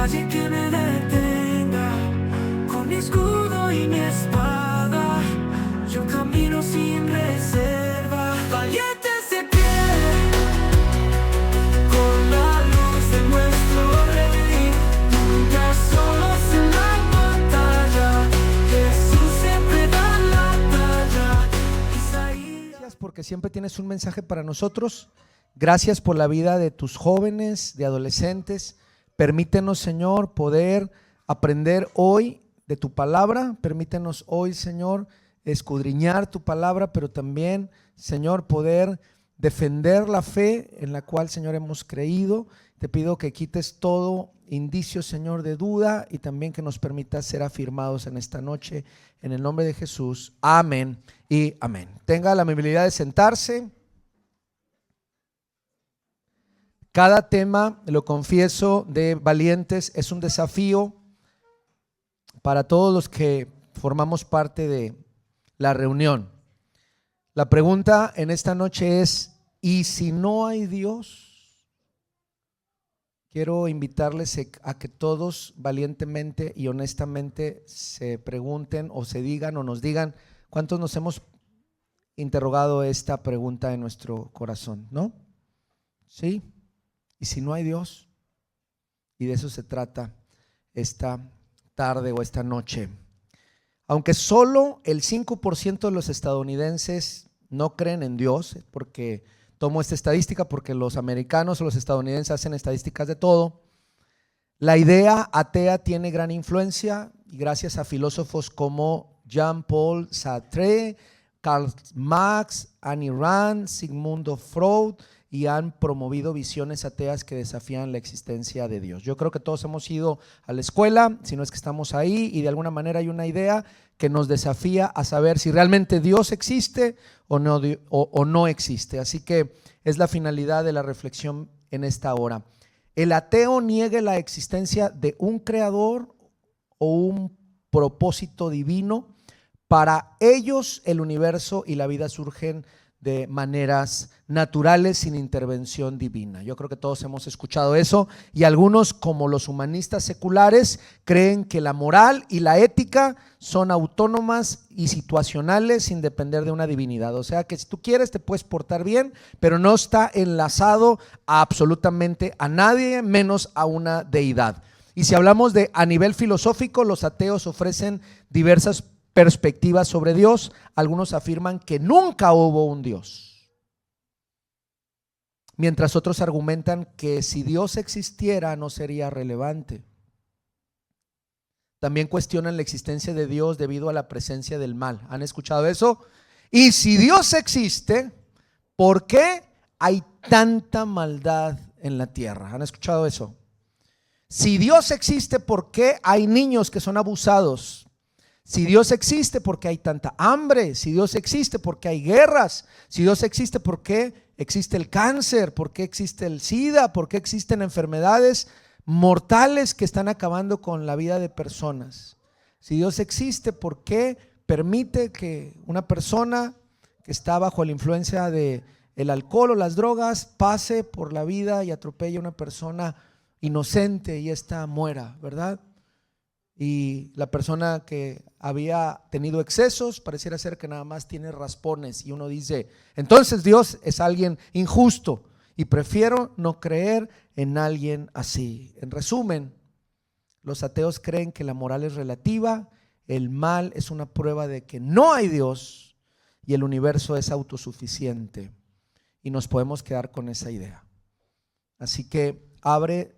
nadie que me detenga. Con mi escudo y mi espada, yo camino sin reserva. Valientes de pie, con la luz de nuestro Rey, nunca solos en la batalla. Jesús siempre da la talla. Gracias porque siempre tienes un mensaje para nosotros. Gracias por la vida de tus jóvenes, de adolescentes. Permítenos, Señor, poder aprender hoy de tu palabra. Permítenos hoy, Señor, escudriñar tu palabra, pero también, Señor, poder defender la fe en la cual, Señor, hemos creído. Te pido que quites todo indicio, Señor, de duda, y también que nos permitas ser afirmados en esta noche, en el nombre de Jesús. Amén y amén. Tenga la amabilidad de sentarse. Cada tema, lo confieso, de Valientes es un desafío para todos los que formamos parte de la reunión. La pregunta en esta noche es: ¿y si no hay Dios? Quiero invitarles a que todos valientemente y honestamente se pregunten o se digan o nos digan cuántos nos hemos interrogado esta pregunta en nuestro corazón, ¿no? ¿Sí? ¿Y si no hay Dios? Y de eso se trata esta tarde o esta noche. Aunque solo el 5% de los estadounidenses no creen en Dios, porque tomo esta estadística porque los americanos o los estadounidenses hacen estadísticas de todo, la idea atea tiene gran influencia, y gracias a filósofos como Jean-Paul Sartre, Karl Marx, Ayn Rand, Sigmund Freud, y han promovido visiones ateas que desafían la existencia de Dios. Yo creo que todos hemos ido a la escuela, si no es que estamos ahí, y de alguna manera hay una idea que nos desafía a saber si realmente Dios existe o no existe. Así que es la finalidad de la reflexión en esta hora. El ateo niega la existencia de un creador o un propósito divino. Para ellos el universo y la vida surgen de maneras naturales sin intervención divina. Yo creo que todos hemos escuchado eso, y algunos, como los humanistas seculares, creen que la moral y la ética son autónomas y situacionales sin depender de una divinidad. O sea que si tú quieres te puedes portar bien, pero no está enlazado a absolutamente a nadie, menos a una deidad. Y si hablamos de a nivel filosófico, los ateos ofrecen diversas perspectivas sobre Dios. Algunos afirman que nunca hubo un Dios, mientras otros argumentan que si Dios existiera no sería relevante. También cuestionan la existencia de Dios debido a la presencia del mal. ¿Han escuchado eso? Y si Dios existe, ¿por qué hay tanta maldad en la tierra? ¿Han escuchado eso? Si Dios existe, ¿por qué hay niños que son abusados? Si Dios existe, ¿por qué hay tanta hambre? Si Dios existe, ¿por qué hay guerras? Si Dios existe, ¿por qué existe el cáncer? ¿Por qué existe el SIDA? ¿Por qué existen enfermedades mortales que están acabando con la vida de personas? Si Dios existe, ¿por qué permite que una persona que está bajo la influencia del alcohol o las drogas pase por la vida y atropelle a una persona inocente y ésta muera, ¿verdad? Y la persona que había tenido excesos pareciera ser que nada más tiene raspones, y uno dice, entonces Dios es alguien injusto, y prefiero no creer en alguien así. En resumen, los ateos creen que la moral es relativa, el mal es una prueba de que no hay Dios y el universo es autosuficiente, y nos podemos quedar con esa idea. Así que abre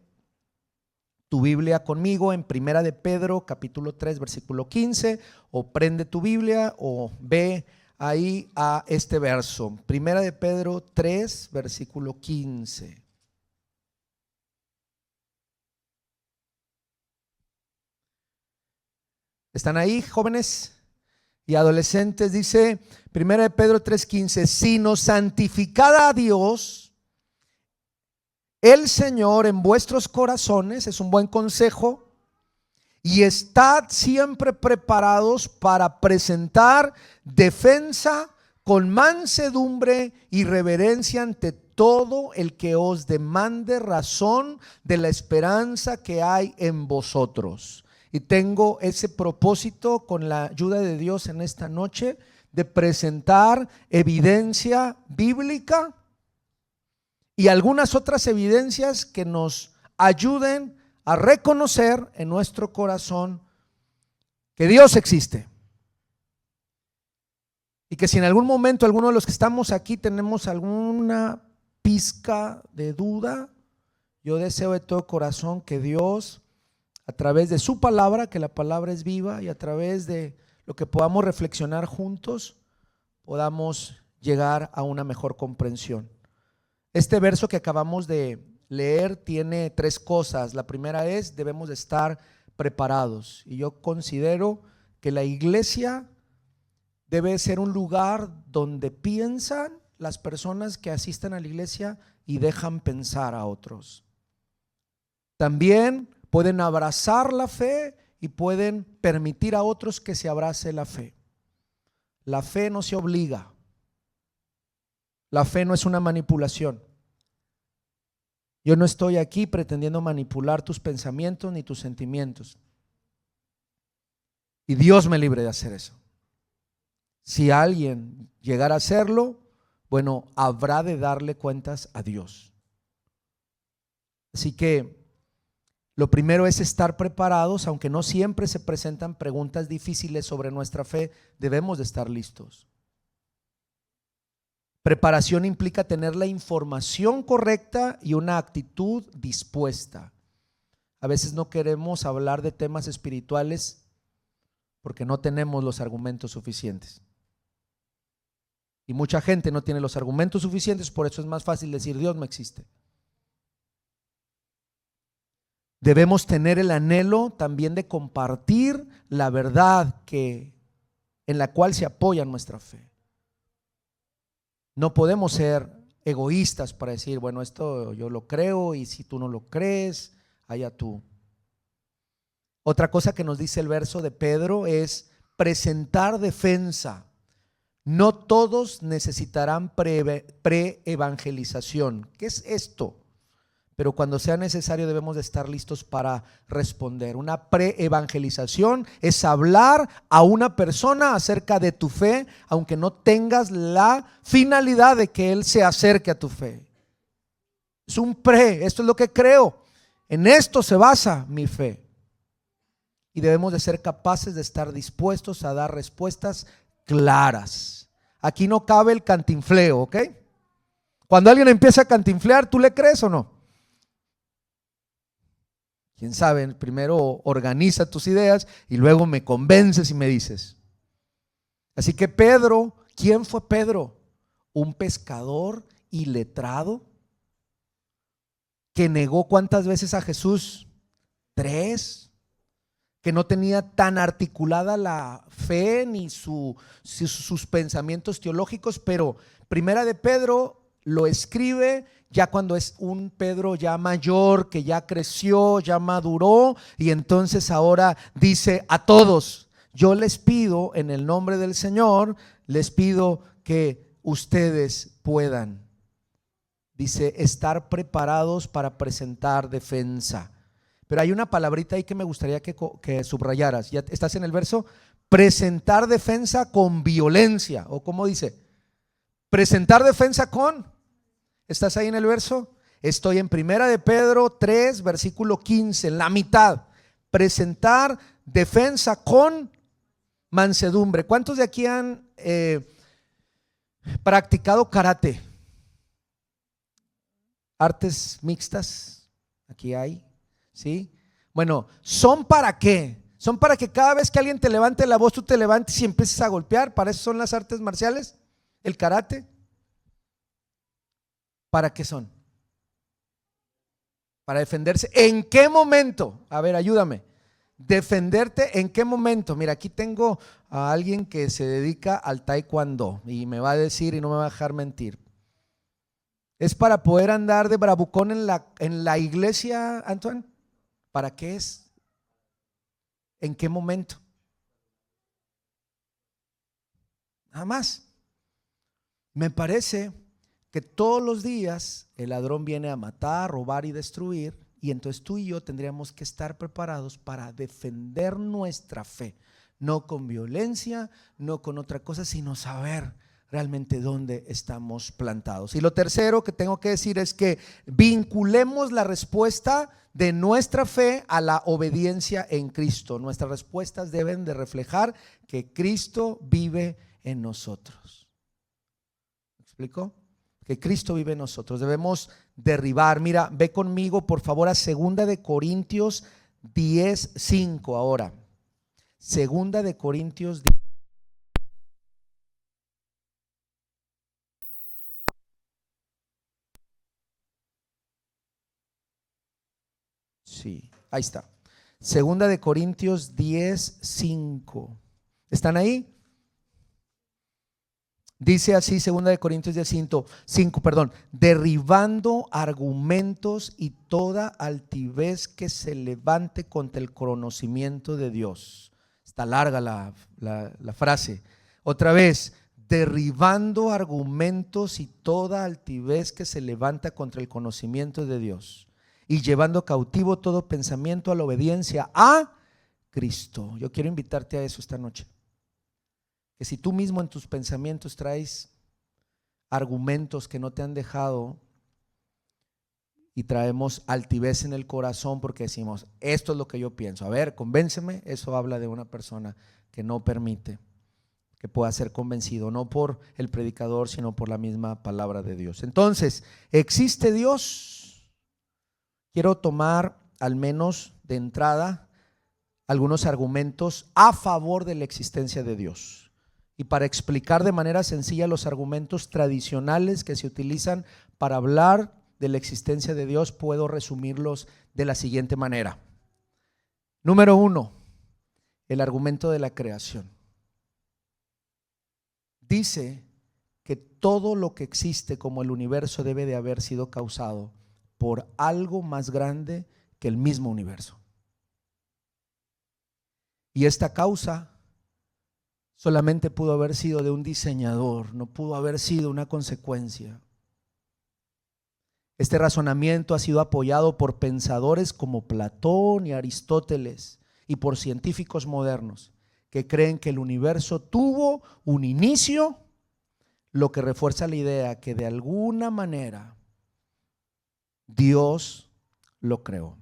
tu Biblia conmigo en Primera de Pedro capítulo 3 versículo 15, o prende tu Biblia o ve ahí a este verso. Primera de Pedro 3 versículo 15. ¿Están ahí, jóvenes y adolescentes? Dice Primera de Pedro 3:15: sino santificad a Dios el Señor en vuestros corazones. Es un buen consejo. Y estad siempre preparados para presentar defensa con mansedumbre y reverencia ante todo el que os demande razón de la esperanza que hay en vosotros. Y tengo ese propósito con la ayuda de Dios en esta noche de presentar evidencia bíblica y algunas otras evidencias que nos ayuden a reconocer en nuestro corazón que Dios existe. Y que si en algún momento alguno de los que estamos aquí tenemos alguna pizca de duda, yo deseo de todo corazón que Dios, a través de su palabra, que la palabra es viva, y a través de lo que podamos reflexionar juntos, podamos llegar a una mejor comprensión. Este verso que acabamos de leer tiene tres cosas. La primera es: debemos de estar preparados. Y yo considero que la iglesia debe ser un lugar donde piensan las personas que asisten a la iglesia y dejan pensar a otros. También pueden abrazar la fe y pueden permitir a otros que se abrace la fe. La fe no se obliga. La fe no es una manipulación. Yo no estoy aquí pretendiendo manipular tus pensamientos ni tus sentimientos. Y Dios me libre de hacer eso. Si alguien llegara a hacerlo, bueno, habrá de darle cuentas a Dios. Así que lo primero es estar preparados, aunque no siempre se presentan preguntas difíciles sobre nuestra fe, debemos de estar listos. Preparación implica tener la información correcta y una actitud dispuesta. A veces no queremos hablar de temas espirituales porque no tenemos los argumentos suficientes. Y mucha gente no tiene los argumentos suficientes, por eso es más fácil decir Dios no existe. Debemos tener el anhelo también de compartir la verdad en la cual se apoya nuestra fe. No podemos ser egoístas para decir, bueno, esto yo lo creo y si tú no lo crees, allá tú. Otra cosa que nos dice el verso de Pedro es presentar defensa. No todos necesitarán pre-evangelización. ¿Qué es esto? Pero cuando sea necesario debemos de estar listos para responder. Una pre-evangelización es hablar a una persona acerca de tu fe, aunque no tengas la finalidad de que él se acerque a tu fe. Es un esto es lo que creo. En esto se basa mi fe. Y debemos de ser capaces de estar dispuestos a dar respuestas claras. Aquí no cabe el cantinfleo, ¿ok? Cuando alguien empieza a cantinflear, ¿tú le crees o no? Quién sabe, primero organiza tus ideas y luego me convences y me dices. Así que Pedro, ¿quién fue Pedro? Un pescador iletrado que negó ¿cuántas veces a Jesús? 3. Que no tenía tan articulada la fe ni sus pensamientos teológicos, pero Primera de Pedro lo escribe ya cuando es un Pedro ya mayor, que ya creció, ya maduró, y entonces ahora dice a todos: yo les pido en el nombre del Señor, les pido que ustedes puedan, dice, estar preparados para presentar defensa. Pero hay una palabrita ahí que me gustaría que subrayaras. Ya estás en el verso. Presentar defensa con violencia. ¿O cómo dice? Presentar defensa con. ¿Estás ahí en el verso? Estoy en Primera de Pedro 3, versículo 15, en la mitad. Presentar defensa con mansedumbre. ¿Cuántos de aquí han practicado karate? Artes mixtas. Aquí hay. ¿Sí? Bueno, ¿son para qué? Son para que cada vez que alguien te levante la voz, tú te levantes y empieces a golpear. Para eso son las artes marciales, el karate. ¿Para qué son? Para defenderse. ¿En qué momento? A ver, ayúdame. Defenderte en qué momento. Mira, aquí tengo a alguien que se dedica al taekwondo y me va a decir y no me va a dejar mentir. ¿Es para poder andar de bravucón en la iglesia, Antoine? ¿Para qué es? ¿En qué momento? Nada más. Me parece que todos los días el ladrón viene a matar, robar y destruir, y entonces tú y yo tendríamos que estar preparados para defender nuestra fe, no con violencia, no con otra cosa, sino saber realmente dónde estamos plantados. Y lo tercero que tengo que decir es que vinculemos la respuesta de nuestra fe a la obediencia en Cristo. Nuestras respuestas deben de reflejar que Cristo vive en nosotros. ¿Me explico? Que Cristo vive en nosotros. Debemos derribar. Mira, ve conmigo por favor a 2 Corintios 10:5 ahora. 2 Corintios 10. Sí, ahí está. 2 Corintios 10:5. ¿Están ahí? Dice así 2 Corintios 10:5, perdón, derribando argumentos y toda altivez que se levante contra el conocimiento de Dios. Está larga la frase. Otra vez, derribando argumentos y toda altivez que se levanta contra el conocimiento de Dios, y llevando cautivo todo pensamiento a la obediencia a Cristo. Yo quiero invitarte a eso esta noche. Que si tú mismo en tus pensamientos traes argumentos que no te han dejado y traemos altivez en el corazón porque decimos, esto es lo que yo pienso, a ver, convénceme, eso habla de una persona que no permite que pueda ser convencido, no por el predicador, sino por la misma palabra de Dios. Entonces, ¿existe Dios? Quiero tomar al menos de entrada algunos argumentos a favor de la existencia de Dios. Y para explicar de manera sencilla los argumentos tradicionales que se utilizan para hablar de la existencia de Dios, puedo resumirlos de la siguiente manera. Número 1, el argumento de la creación. Dice que todo lo que existe como el universo debe de haber sido causado por algo más grande que el mismo universo. Y esta causa solamente pudo haber sido de un diseñador, no pudo haber sido una consecuencia. Este razonamiento ha sido apoyado por pensadores como Platón y Aristóteles y por científicos modernos que creen que el universo tuvo un inicio, lo que refuerza la idea que de alguna manera Dios lo creó.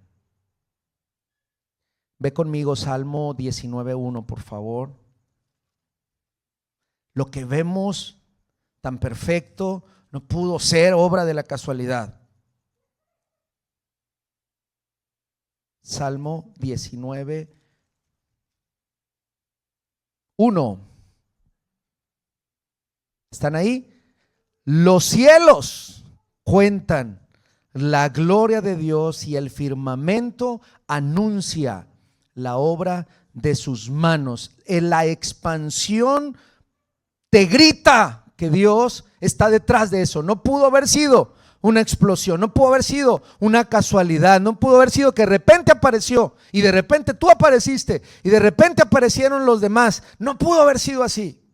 Ve conmigo Salmo 19:1, por favor. Lo que vemos tan perfecto no pudo ser obra de la casualidad. Salmo 19:1. ¿Están ahí? Los cielos cuentan la gloria de Dios y el firmamento anuncia la obra de sus manos. En la expansión te grita que Dios está detrás de eso. No pudo haber sido una explosión, no pudo haber sido una casualidad, no pudo haber sido que de repente apareció y de repente tú apareciste y de repente aparecieron los demás. No pudo haber sido así.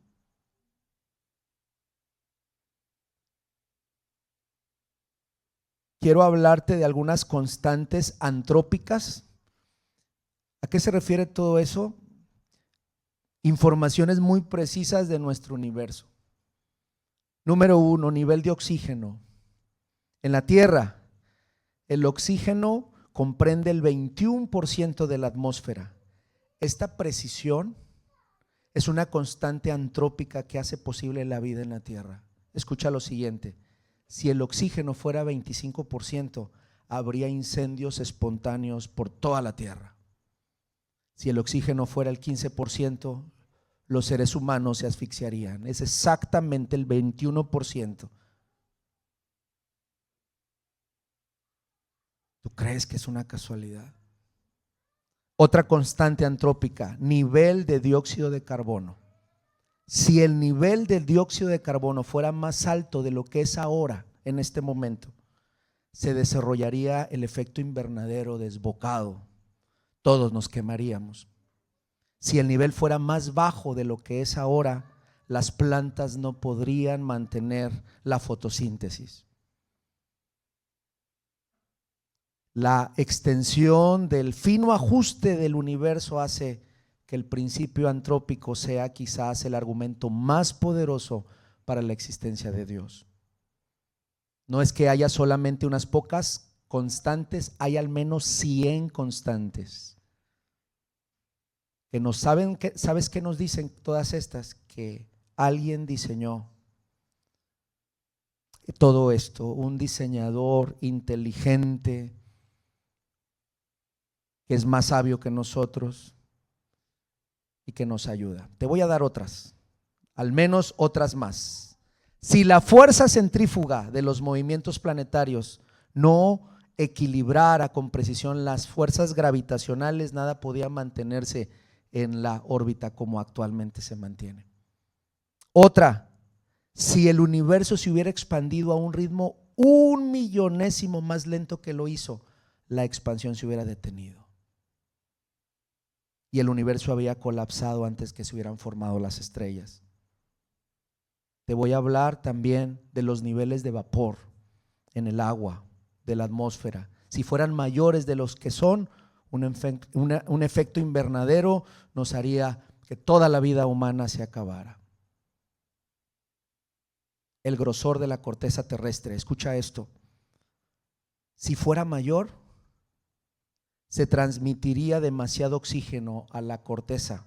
Quiero hablarte de algunas constantes antrópicas. ¿A qué se refiere todo eso? Informaciones muy precisas de nuestro universo. Número 1, nivel de oxígeno. En la Tierra, el oxígeno comprende el 21% de la atmósfera. Esta precisión es una constante antrópica que hace posible la vida en la Tierra. Escucha lo siguiente: si el oxígeno fuera 25%, habría incendios espontáneos por toda la Tierra. Si el oxígeno fuera el 15%, los seres humanos se asfixiarían. Es exactamente el 21%. ¿Tú crees que es una casualidad? Otra constante antrópica, nivel de dióxido de carbono. Si el nivel del dióxido de carbono fuera más alto de lo que es ahora, en este momento, se desarrollaría el efecto invernadero desbocado. Todos nos quemaríamos. Si el nivel fuera más bajo de lo que es ahora, las plantas no podrían mantener la fotosíntesis. La extensión del fino ajuste del universo hace que el principio antrópico sea quizás el argumento más poderoso para la existencia de Dios. No es que haya solamente unas pocas constantes, hay al menos 100 constantes. Que nos saben, ¿sabes qué nos dicen todas estas? Que alguien diseñó todo esto, un diseñador inteligente que es más sabio que nosotros y que nos ayuda. Te voy a dar otras, al menos otras más. Si la fuerza centrífuga de los movimientos planetarios no equilibrara con precisión las fuerzas gravitacionales, nada podía mantenerse en la órbita como actualmente se mantiene. Otra, si el universo se hubiera expandido a un ritmo 1/1000º más lento que lo hizo, la expansión se hubiera detenido. Y el universo había colapsado antes que se hubieran formado las estrellas. Te voy a hablar también de los niveles de vapor en el agua, de la atmósfera. Si fueran mayores de los que son, un efecto invernadero nos haría que toda la vida humana se acabara. El grosor de la corteza terrestre, escucha esto, si fuera mayor, se transmitiría demasiado oxígeno a la corteza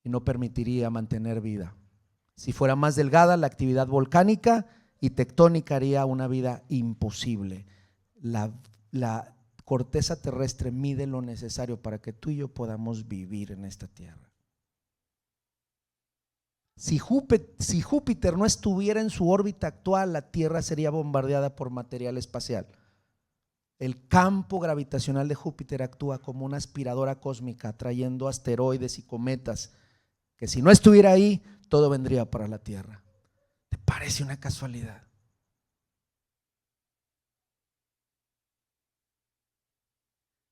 y no permitiría mantener vida. Si fuera más delgada, la actividad volcánica y tectónica haría una vida imposible. La corteza terrestre mide lo necesario para que tú y yo podamos vivir en esta tierra. Si Júpiter no estuviera en su órbita actual, la Tierra sería bombardeada por material espacial. El campo gravitacional de Júpiter actúa como una aspiradora cósmica, atrayendo asteroides y cometas, que si no estuviera ahí, todo vendría para la Tierra. ¿Te parece una casualidad?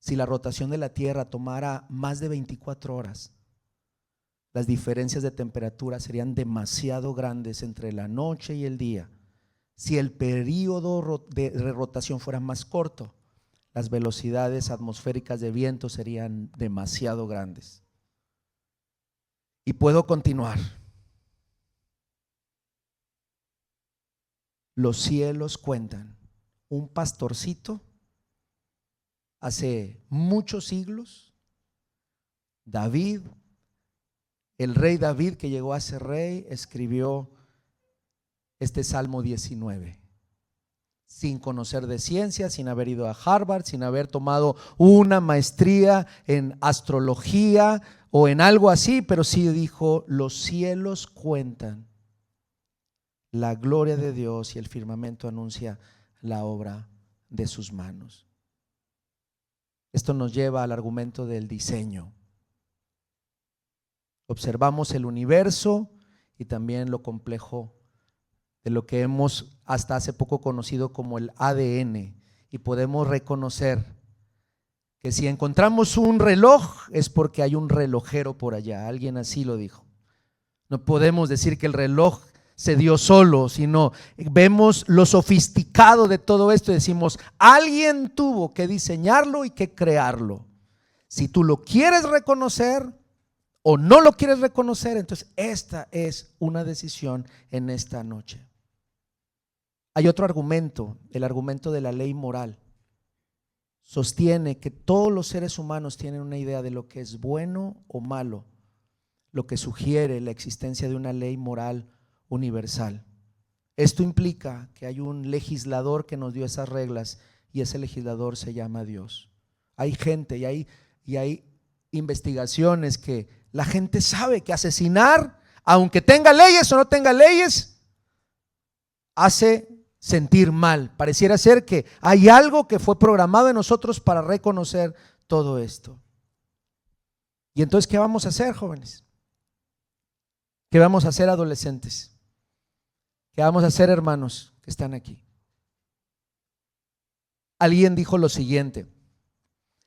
Si la rotación de la Tierra tomara más de 24 horas, las diferencias de temperatura serían demasiado grandes entre la noche y el día. Si el periodo de rotación fuera más corto, las velocidades atmosféricas de viento serían demasiado grandes. Y puedo continuar. Los cielos cuentan. Un pastorcito hace muchos siglos, David, el rey David que llegó a ser rey, escribió este Salmo 19, sin conocer de ciencia, sin haber ido a Harvard, sin haber tomado una maestría en astrología o en algo así, pero sí dijo: los cielos cuentan la gloria de Dios y el firmamento anuncia la obra de sus manos. Esto nos lleva al argumento del diseño. Observamos el universo y también lo complejo de lo que hemos hasta hace poco conocido como el ADN, y podemos reconocer que si encontramos un reloj es porque hay un relojero por allá. Alguien así lo dijo. No podemos decir que el reloj se dio solo, sino vemos lo sofisticado de todo esto y decimos: alguien tuvo que diseñarlo y que crearlo. Si tú lo quieres reconocer o no lo quieres reconocer, entonces esta es una decisión en esta noche. Hay otro argumento, el argumento de la ley moral. Sostiene que todos los seres humanos tienen una idea de lo que es bueno o malo, lo que sugiere la existencia de una ley moral universal. Esto implica que hay un legislador que nos dio esas reglas y ese legislador se llama Dios. Hay gente y hay investigaciones que la gente sabe que asesinar, aunque tenga leyes o no tenga leyes, hace sentir mal. Pareciera ser que hay algo que fue programado en nosotros para reconocer todo esto. Y entonces, ¿qué vamos a hacer, jóvenes? ¿Qué vamos a hacer, adolescentes? ¿Qué vamos a hacer, hermanos que están aquí? Alguien dijo lo siguiente: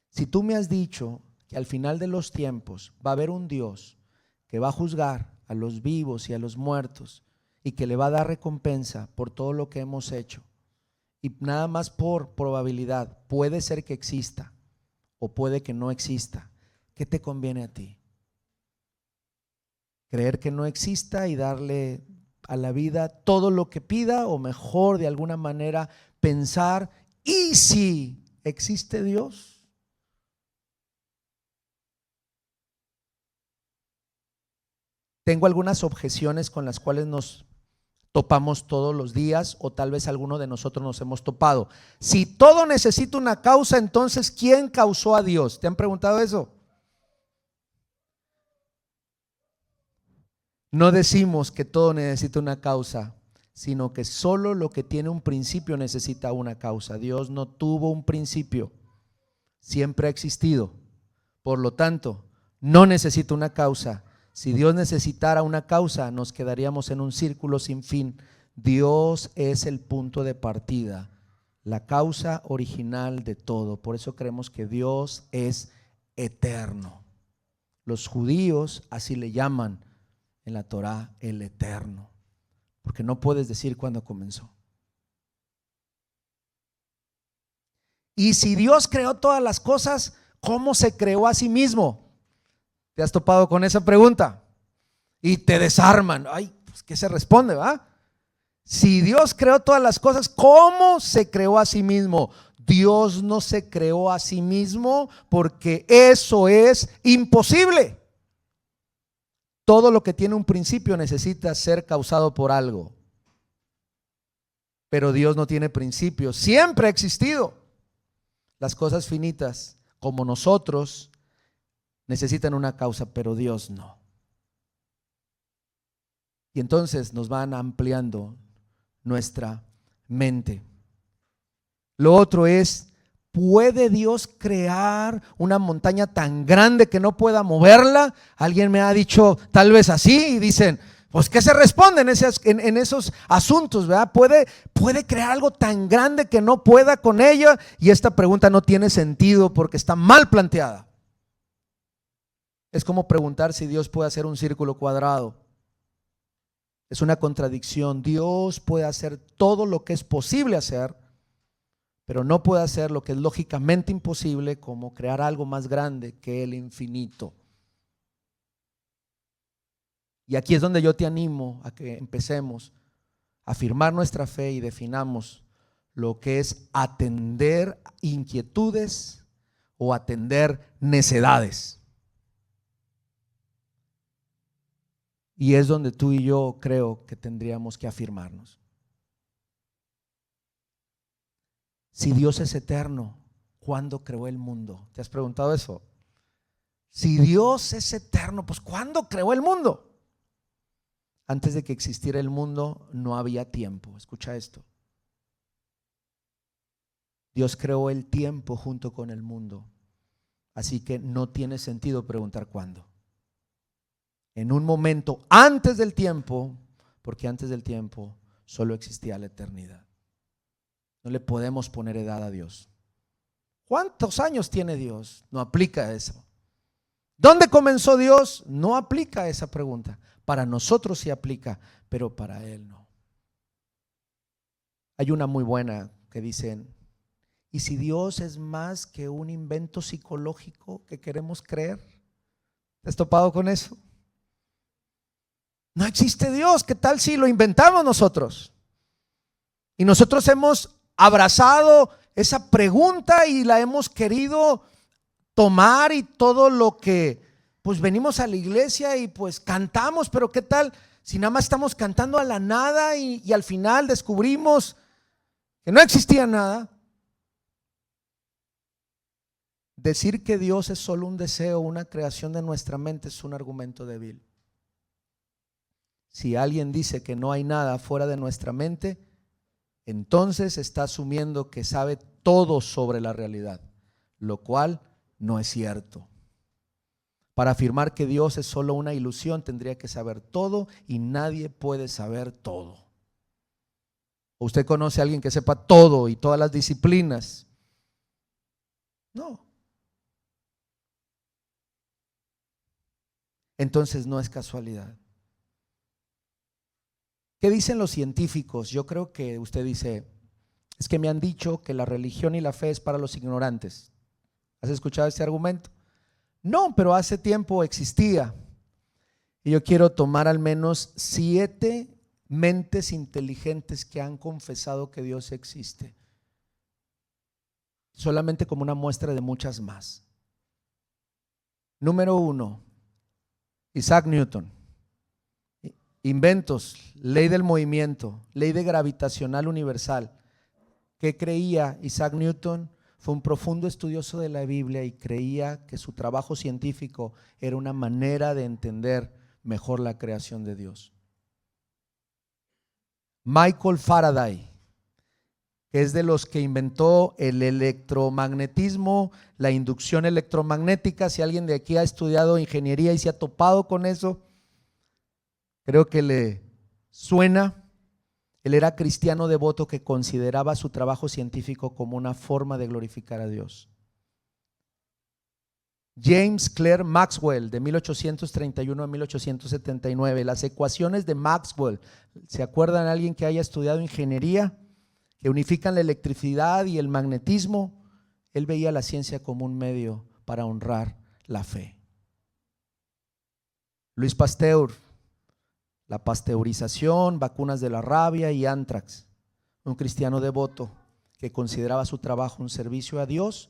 si tú me has dicho que al final de los tiempos va a haber un Dios que va a juzgar a los vivos y a los muertos, y que le va a dar recompensa por todo lo que hemos hecho. Y nada más por probabilidad, puede ser que exista o puede que no exista. ¿Qué te conviene a ti? ¿Creer que no exista y darle a la vida todo lo que pida, o mejor de alguna manera pensar, ¿y si existe Dios? Tengo algunas objeciones con las cuales nos topamos todos los días, o tal vez alguno de nosotros nos hemos topado. Si todo necesita una causa, entonces ¿quién causó a Dios? ¿Te han preguntado eso? No decimos que todo necesita una causa, sino que solo lo que tiene un principio necesita una causa. Dios no tuvo un principio, siempre ha existido. Por lo tanto, no necesita una causa. Si Dios necesitara una causa, nos quedaríamos en un círculo sin fin. Dios es el punto de partida, la causa original de todo. Por eso creemos que Dios es eterno. Los judíos así le llaman en la Torá, el eterno, porque no puedes decir cuándo comenzó. Y si Dios creó todas las cosas, ¿cómo se creó a sí mismo? ¿Te has topado con esa pregunta? Y te desarman. Ay, pues ¿qué se responde, va? Si Dios creó todas las cosas, ¿cómo se creó a sí mismo? Dios no se creó a sí mismo porque eso es imposible. Todo lo que tiene un principio necesita ser causado por algo. Pero Dios no tiene principio, siempre ha existido. Las cosas finitas, como nosotros, necesitan una causa, pero Dios no. Y entonces nos van ampliando nuestra mente. Lo otro es, ¿puede Dios crear una montaña tan grande que no pueda moverla? Alguien me ha dicho tal vez así, y dicen, pues ¿qué se responde en esos asuntos, verdad? ¿Puede crear algo tan grande que no pueda con ella? Y esta pregunta no tiene sentido porque está mal planteada. Es como preguntar si Dios puede hacer un círculo cuadrado. Es una contradicción. Dios puede hacer todo lo que es posible hacer, pero no puede hacer lo que es lógicamente imposible, como crear algo más grande que el infinito. Y aquí es donde yo te animo a que empecemos a afirmar nuestra fe y definamos lo que es atender inquietudes o atender necedades. Y es donde tú y yo creo que tendríamos que afirmarnos. Si Dios es eterno, ¿cuándo creó el mundo? ¿Te has preguntado eso? Si Dios es eterno, pues ¿cuándo creó el mundo? Antes de que existiera el mundo no había tiempo. Escucha esto. Dios creó el tiempo junto con el mundo. Así que no tiene sentido preguntar cuándo. En un momento antes del tiempo, porque antes del tiempo solo existía la eternidad. No le podemos poner edad a Dios. ¿Cuántos años tiene Dios? No aplica eso. ¿Dónde comenzó Dios? No aplica esa pregunta. Para nosotros sí aplica, pero para Él no. Hay una muy buena que dicen, ¿y si Dios es más que un invento psicológico que queremos creer? ¿Te has topado con eso? No existe Dios. ¿Qué tal si lo inventamos nosotros? Y nosotros hemos abrazado esa pregunta y la hemos querido tomar, y todo lo que pues venimos a la iglesia y pues cantamos, pero ¿qué tal si nada más estamos cantando a la nada y al final descubrimos que no existía nada? Decir que Dios es solo un deseo, una creación de nuestra mente, es un argumento débil. Si alguien dice que no hay nada fuera de nuestra mente, entonces está asumiendo que sabe todo sobre la realidad, lo cual no es cierto. Para afirmar que Dios es solo una ilusión, tendría que saber todo, y nadie puede saber todo. ¿Usted conoce a alguien que sepa todo y todas las disciplinas? No. Entonces no es casualidad. ¿Qué dicen los científicos? Yo creo que usted dice, es que me han dicho que la religión y la fe es para los ignorantes. ¿Has escuchado este argumento? No, pero hace tiempo existía. Y yo quiero tomar al menos 7 mentes inteligentes que han confesado que Dios existe, solamente como una muestra de muchas más. Número 1, Isaac Newton. Inventos, ley del movimiento, ley de gravitacional universal. ¿Qué creía Isaac Newton? Fue un profundo estudioso de la Biblia y creía que su trabajo científico era una manera de entender mejor la creación de Dios. Michael Faraday, que es de los que inventó el electromagnetismo, la inducción electromagnética. Si alguien de aquí ha estudiado ingeniería y se ha topado con eso, creo que le suena. Él era cristiano devoto que consideraba su trabajo científico como una forma de glorificar a Dios. James Clerk Maxwell, de 1831 a 1879, las ecuaciones de Maxwell, ¿se acuerdan de alguien que haya estudiado ingeniería? Que unifican la electricidad y el magnetismo. Él veía la ciencia como un medio para honrar la fe. Luis Pasteur, la pasteurización, vacunas de la rabia y antrax. Un cristiano devoto que consideraba su trabajo un servicio a Dios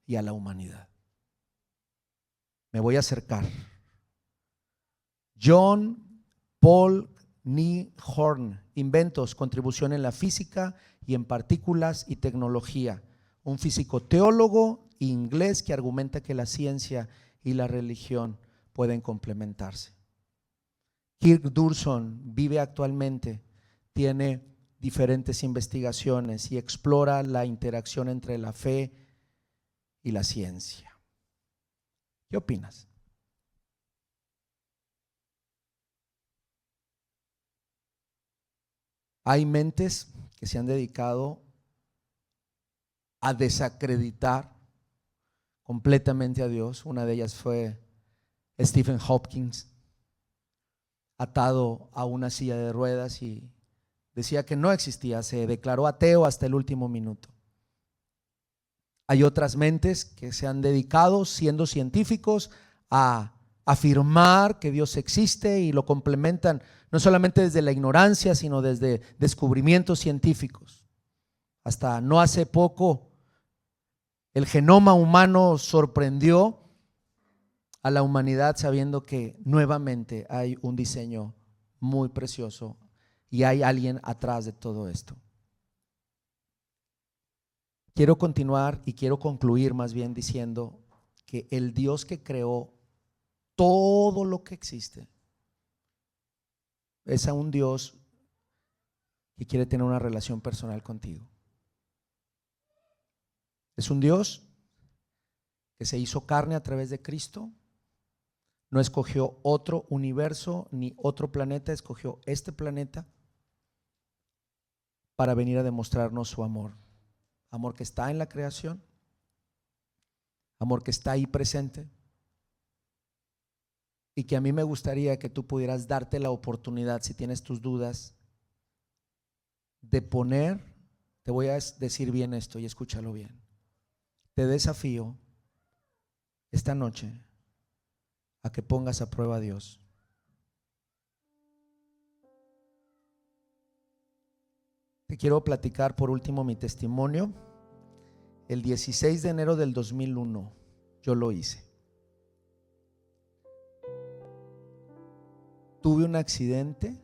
y a la humanidad. Me voy a acercar. John Paul Nihorn, inventos, contribución en la física y en partículas y tecnología. Un físico teólogo inglés que argumenta que la ciencia y la religión pueden complementarse. Kirk Durson vive actualmente, tiene diferentes investigaciones y explora la interacción entre la fe y la ciencia. ¿Qué opinas? Hay mentes que se han dedicado a desacreditar completamente a Dios. Una de ellas fue Stephen Hawking, atado a una silla de ruedas, y decía que no existía, se declaró ateo hasta el último minuto. Hay otras mentes que se han dedicado, siendo científicos, a afirmar que Dios existe y lo complementan no solamente desde la ignorancia, sino desde descubrimientos científicos. Hasta no hace poco el genoma humano sorprendió a la humanidad, sabiendo que nuevamente hay un diseño muy precioso y hay alguien atrás de todo esto. Quiero continuar y quiero concluir más bien diciendo que el Dios que creó todo lo que existe es a un Dios que quiere tener una relación personal contigo. Es un Dios que se hizo carne a través de Cristo. No escogió otro universo ni otro planeta, escogió este planeta para venir a demostrarnos su amor. Amor que está en la creación, amor que está ahí presente, y que a mí me gustaría que tú pudieras darte la oportunidad, si tienes tus dudas, de poner, te voy a decir bien esto y escúchalo bien, te desafío esta noche a que pongas a prueba a Dios. Te quiero platicar por último mi testimonio. El 16 de enero del 2001 yo lo hice. Tuve un accidente.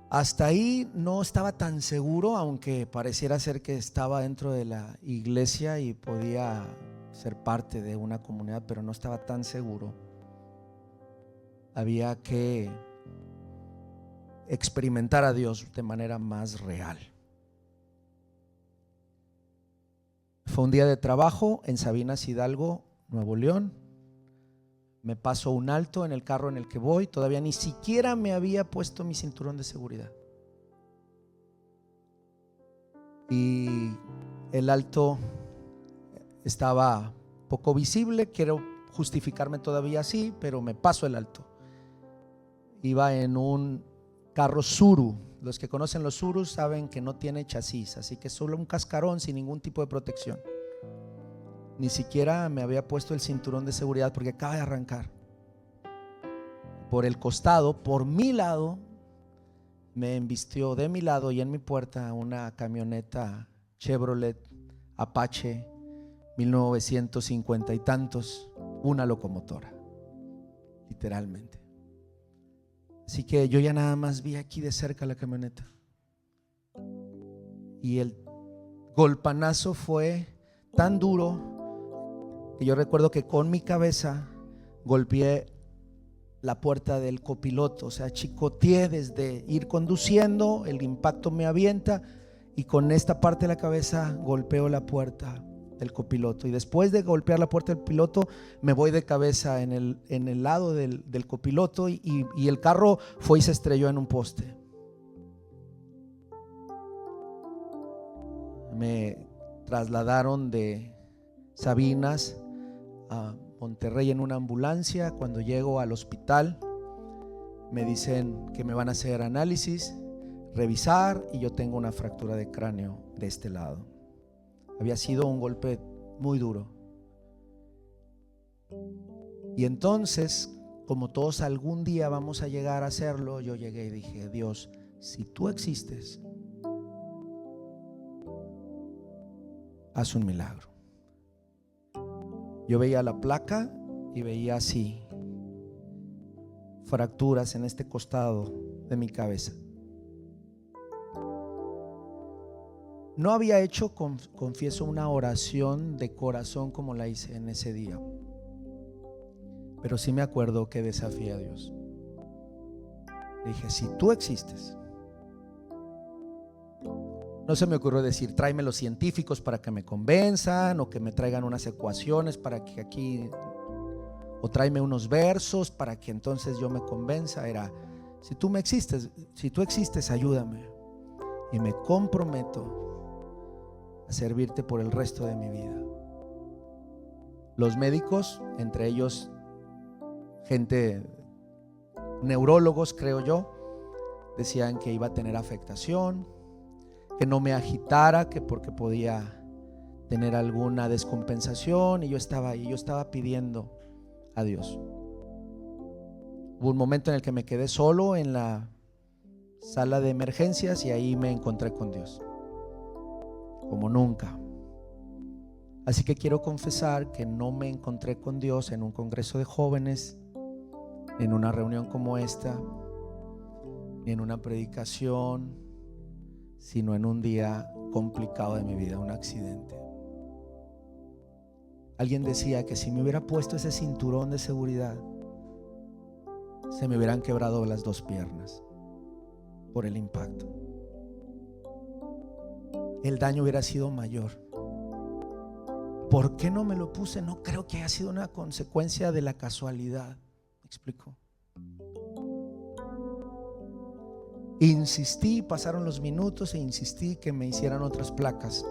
Hasta ahí no estaba tan seguro, aunque pareciera ser que estaba dentro de la iglesia y podía ser parte de una comunidad, pero no estaba tan seguro. Había que experimentar a Dios de manera más real. Fue un día de trabajo en Sabinas Hidalgo, Nuevo León. Me pasó un alto en el carro en el que voy. Todavía ni siquiera me había puesto mi cinturón de seguridad. Y el alto estaba poco visible. Quiero justificarme todavía así, pero me paso el alto. Iba en un carro Tsuru. Los que conocen los Tsurus saben que no tiene chasis, así que solo un cascarón sin ningún tipo de protección. Ni siquiera me había puesto el cinturón de seguridad porque acaba de arrancar. Por el costado, por mi lado, me embistió de mi lado y en mi puerta una camioneta Chevrolet Apache 1950 y tantos, una locomotora, literalmente. Así que yo ya nada más vi aquí de cerca la camioneta y el golpanazo fue tan duro que yo recuerdo que con mi cabeza golpeé la puerta del copiloto, o sea, chicoteé desde ir conduciendo, el impacto me avienta y con esta parte de la cabeza golpeo la puerta del copiloto, y después de golpear la puerta del piloto me voy de cabeza en el lado del copiloto y el carro fue y se estrelló en un poste. Me trasladaron de Sabinas a Monterrey en una ambulancia. Cuando llego al hospital me dicen que me van a hacer análisis, revisar, y yo tengo una fractura de cráneo de este lado. Había sido un golpe muy duro. Y entonces, como todos algún día vamos a llegar a hacerlo, yo llegué y dije: Dios, si tú existes, haz un milagro. Yo veía la placa y veía así fracturas en este costado de mi cabeza. No había hecho, confieso, una oración de corazón como la hice en ese día, pero sí me acuerdo que desafié a Dios. Le dije: si tú existes. No se me ocurrió decir: tráeme los científicos para que me convenzan, o que me traigan unas ecuaciones para que aquí, o tráeme unos versos para que entonces yo me convenza. Era: si tú existes, ayúdame, y me comprometo a servirte por el resto de mi vida. Los médicos, entre ellos gente, neurólogos creo yo, decían que iba a tener afectación, que no me agitara, que porque podía tener alguna descompensación, y yo estaba ahí, yo estaba pidiendo a Dios. Hubo un momento en el que me quedé solo en la sala de emergencias y ahí me encontré con Dios como nunca. Así que quiero confesar que no me encontré con Dios en un congreso de jóvenes, en una reunión como esta, ni en una predicación, sino en un día complicado de mi vida, un accidente. Alguien decía que si me hubiera puesto ese cinturón de seguridad, se me hubieran quebrado las dos piernas por el impacto. El daño hubiera sido mayor. ¿Por qué no me lo puse? No creo que haya sido una consecuencia de la casualidad. ¿Me explico? Insistí, pasaron los minutos e insistí que me hicieran otras placas.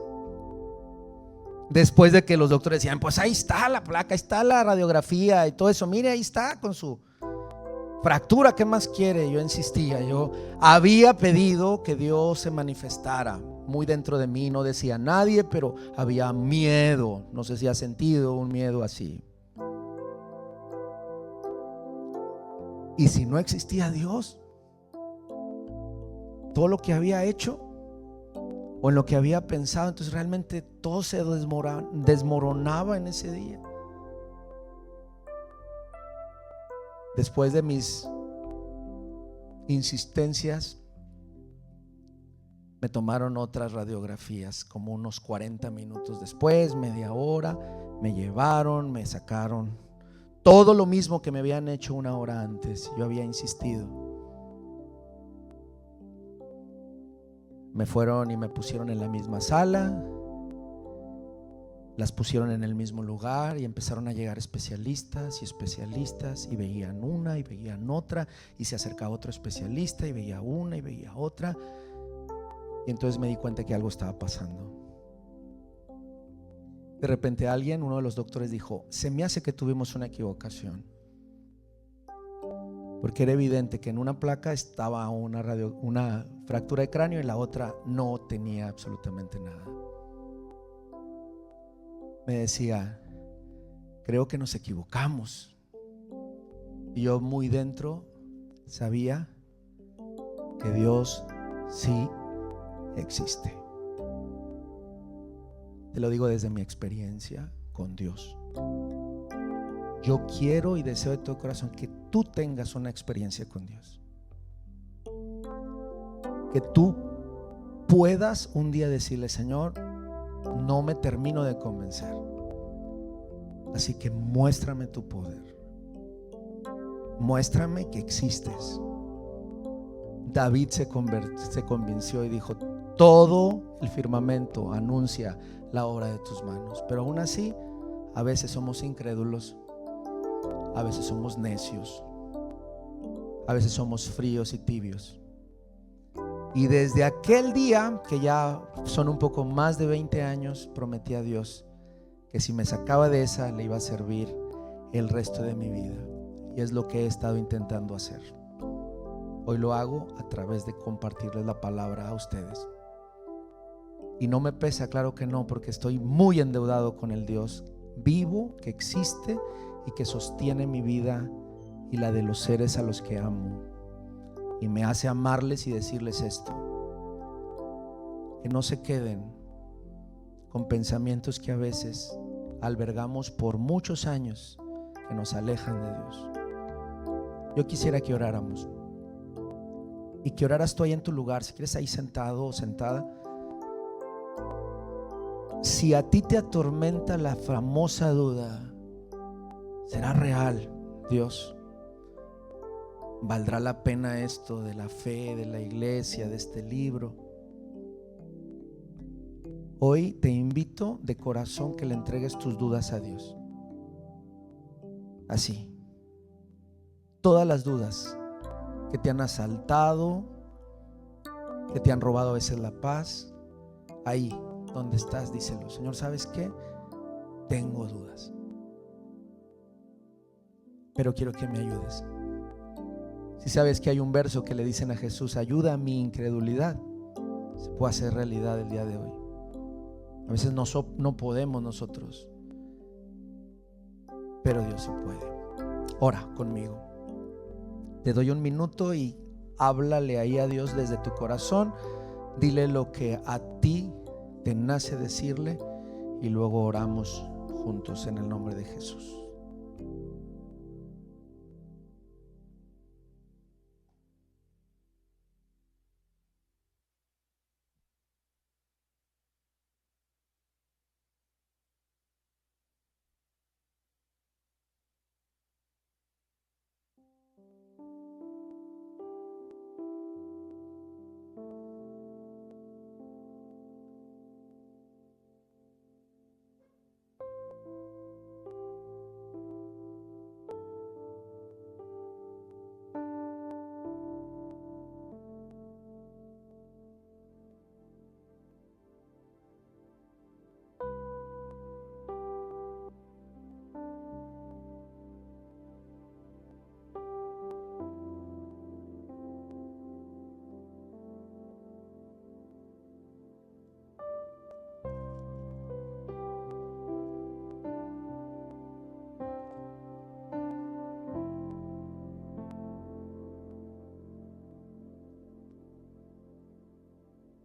Después de que los doctores decían: pues ahí está la placa, ahí está la radiografía y todo eso, mire, ahí está con su fractura, ¿qué más quiere? Yo insistía, yo había pedido que Dios se manifestara muy dentro de mí, no decía nadie, pero había miedo, no sé si ha sentido un miedo así. Y si no existía Dios, todo lo que había hecho o en lo que había pensado, entonces realmente todo se desmoronaba en ese día. Después de mis insistencias, me tomaron otras radiografías, como unos 40 minutos después, media hora, me llevaron, me sacaron todo lo mismo que me habían hecho una hora antes. Yo había insistido. Me fueron y me pusieron en la misma sala, las pusieron en el mismo lugar y empezaron a llegar especialistas y especialistas, y veían una y veían otra, y se acercaba otro especialista y veía una y veía otra. Y entonces me di cuenta que algo estaba pasando. De repente uno de los doctores dijo: se me hace que tuvimos una equivocación. porque era evidente que en una placa estaba una fractura de cráneo y la otra no tenía absolutamente nada. Me decía, creo que nos equivocamos. Y yo muy dentro sabía que Dios sí existe. Te lo digo desde mi experiencia con Dios. Yo quiero y deseo de todo corazón que tú tengas una experiencia con Dios, que tú puedas un día decirle: Señor, no me termino de convencer, así que muéstrame tu poder, muéstrame que existes. David se convenció y dijo: todo el firmamento anuncia la obra de tus manos. Pero aún así, a veces somos incrédulos, a veces somos necios, a veces somos fríos y tibios. Y desde aquel día, que ya son un poco más de 20 años, prometí a Dios que si me sacaba de esa, le iba a servir el resto de mi vida. Y es lo que he estado intentando hacer. Hoy lo hago a través de compartirles la palabra a ustedes. Y no me pesa, claro que no, porque estoy muy endeudado con el Dios vivo que existe y que sostiene mi vida y la de los seres a los que amo, y me hace amarles y decirles esto: que no se queden con pensamientos que a veces albergamos por muchos años, que nos alejan de Dios. Yo quisiera que oráramos, y que oraras tú ahí en tu lugar, si quieres ahí sentado o sentada. Si a ti te atormenta la famosa duda, ¿será real Dios? ¿Valdrá la pena esto de la fe, de la iglesia, de este libro? Hoy te invito de corazón que le entregues tus dudas a Dios. Así, todas las dudas que te han asaltado, que te han robado a veces la paz, ahí donde estás, díselo: Señor, ¿sabes qué? Tengo dudas, pero quiero que me ayudes. Si sabes que hay un verso que le dicen a Jesús: ayuda a mi incredulidad, se puede hacer realidad el día de hoy. A veces no podemos nosotros, pero Dios sí puede. Ora conmigo. Te doy un minuto y háblale ahí a Dios desde tu corazón. Dile lo que a ti te nace decirle, y luego oramos juntos en el nombre de Jesús.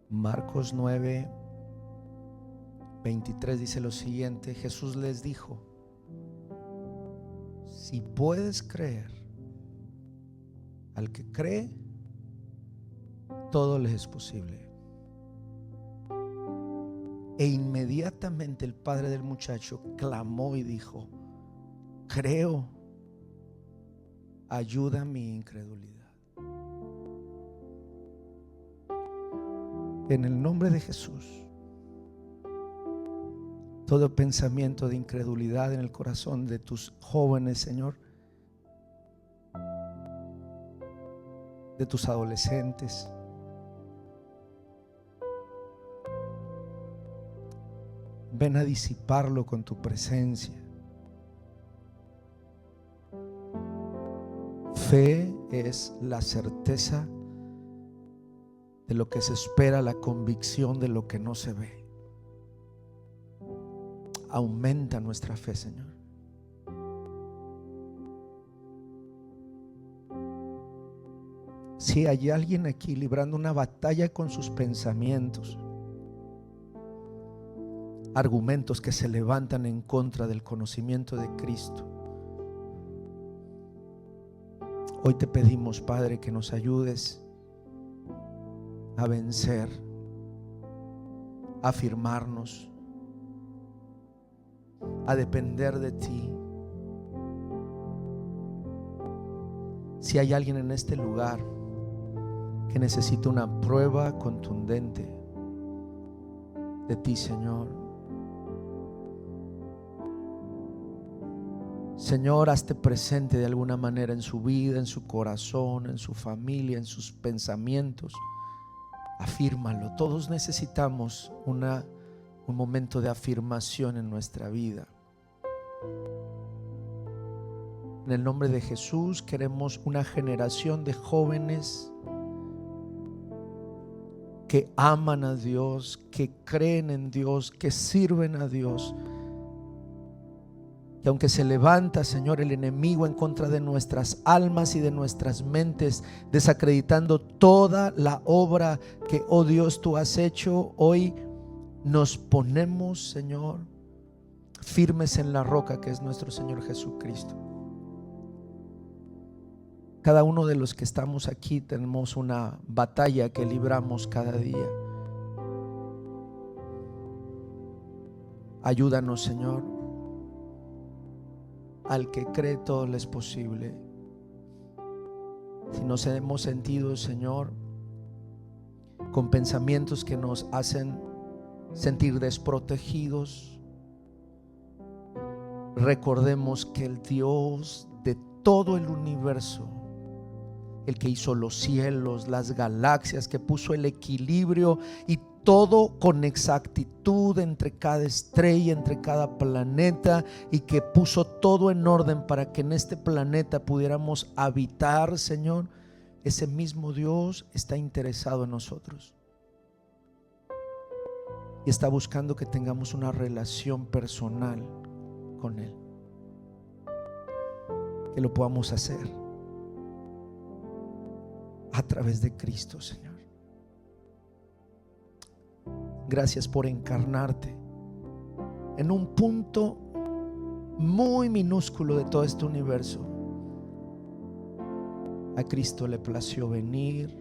Marcos 9:23 dice lo siguiente: Jesús les dijo: si puedes creer, al que cree, todo le es posible. E inmediatamente el padre del muchacho clamó y dijo: creo, ayuda a mi incredulidad. En el nombre de Jesús, todo pensamiento de incredulidad en el corazón de tus jóvenes, Señor, de tus adolescentes, ven a disiparlo con tu presencia. Fe es la certeza de lo que se espera, la convicción de lo que no se ve. Aumenta nuestra fe, Señor. Si hay alguien aquí librando una batalla con sus pensamientos, argumentos que se levantan en contra del conocimiento de Cristo, hoy te pedimos, Padre, que nos ayudes a vencer, a afirmarnos, a depender de ti. Si hay alguien en este lugar que necesita una prueba contundente de ti, Señor, Señor, hazte presente de alguna manera en su vida, en su corazón, en su familia, en sus pensamientos. Afírmalo. Todos necesitamos un momento de afirmación en nuestra vida. En el nombre de Jesús queremos una generación de jóvenes que aman a Dios, que creen en Dios, que sirven a Dios. Que aunque se levanta, Señor, el enemigo en contra de nuestras almas y de nuestras mentes, desacreditando toda la obra que, oh Dios, tú has hecho, hoy nos ponemos, Señor, firmes en la roca que es nuestro Señor Jesucristo. Cada uno de los que estamos aquí tenemos una batalla que libramos cada día. Ayúdanos, Señor. Al que cree todo le es posible. Si nos hemos sentido, Señor, con pensamientos que nos hacen sentir desprotegidos, recordemos que el Dios de todo el universo, el que hizo los cielos, las galaxias, que puso el equilibrio y todo con exactitud entre cada estrella, entre cada planeta, y que puso todo en orden para que en este planeta pudiéramos habitar, Señor, ese mismo Dios está interesado en nosotros y está buscando que tengamos una relación personal con Él, que lo podamos hacer a través de Cristo, Señor. Gracias por encarnarte en un punto muy minúsculo de todo este universo. A Cristo le plació venir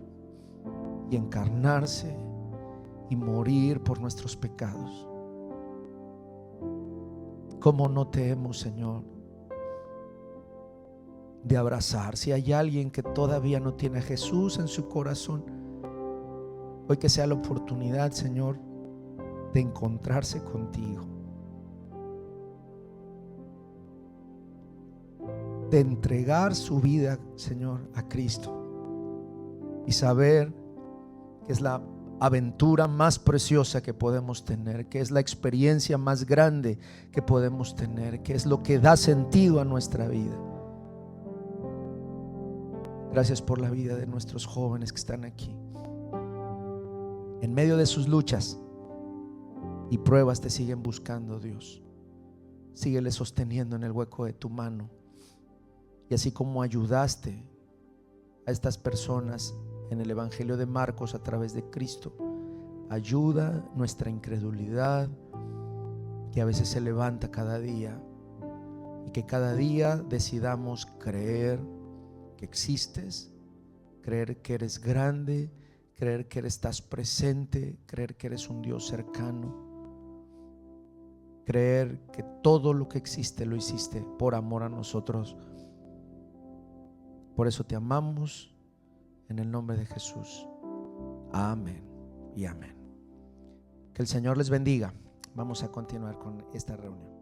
y encarnarse y morir por nuestros pecados. ¿Cómo no te hemos, Señor, de abrazar? Si hay alguien que todavía no tiene a Jesús en su corazón, hoy que sea la oportunidad, Señor, de encontrarse contigo, de entregar su vida, Señor, a Cristo y saber que es la aventura más preciosa que podemos tener, que es la experiencia más grande que podemos tener, que es lo que da sentido a nuestra vida. Gracias por la vida de nuestros jóvenes que están aquí. En medio de sus luchas y pruebas te siguen buscando, Dios. Síguele sosteniendo en el hueco de tu mano. Y así como ayudaste a estas personas en el Evangelio de Marcos a través de Cristo, ayuda nuestra incredulidad, que a veces se levanta cada día, y que cada día decidamos creer que existes, creer que eres grande, creer que estás presente, creer que eres un Dios cercano, creer que todo lo que existe lo hiciste por amor a nosotros. Por eso te amamos en el nombre de Jesús. Amén y amén. Que el Señor les bendiga. Vamos a continuar con esta reunión.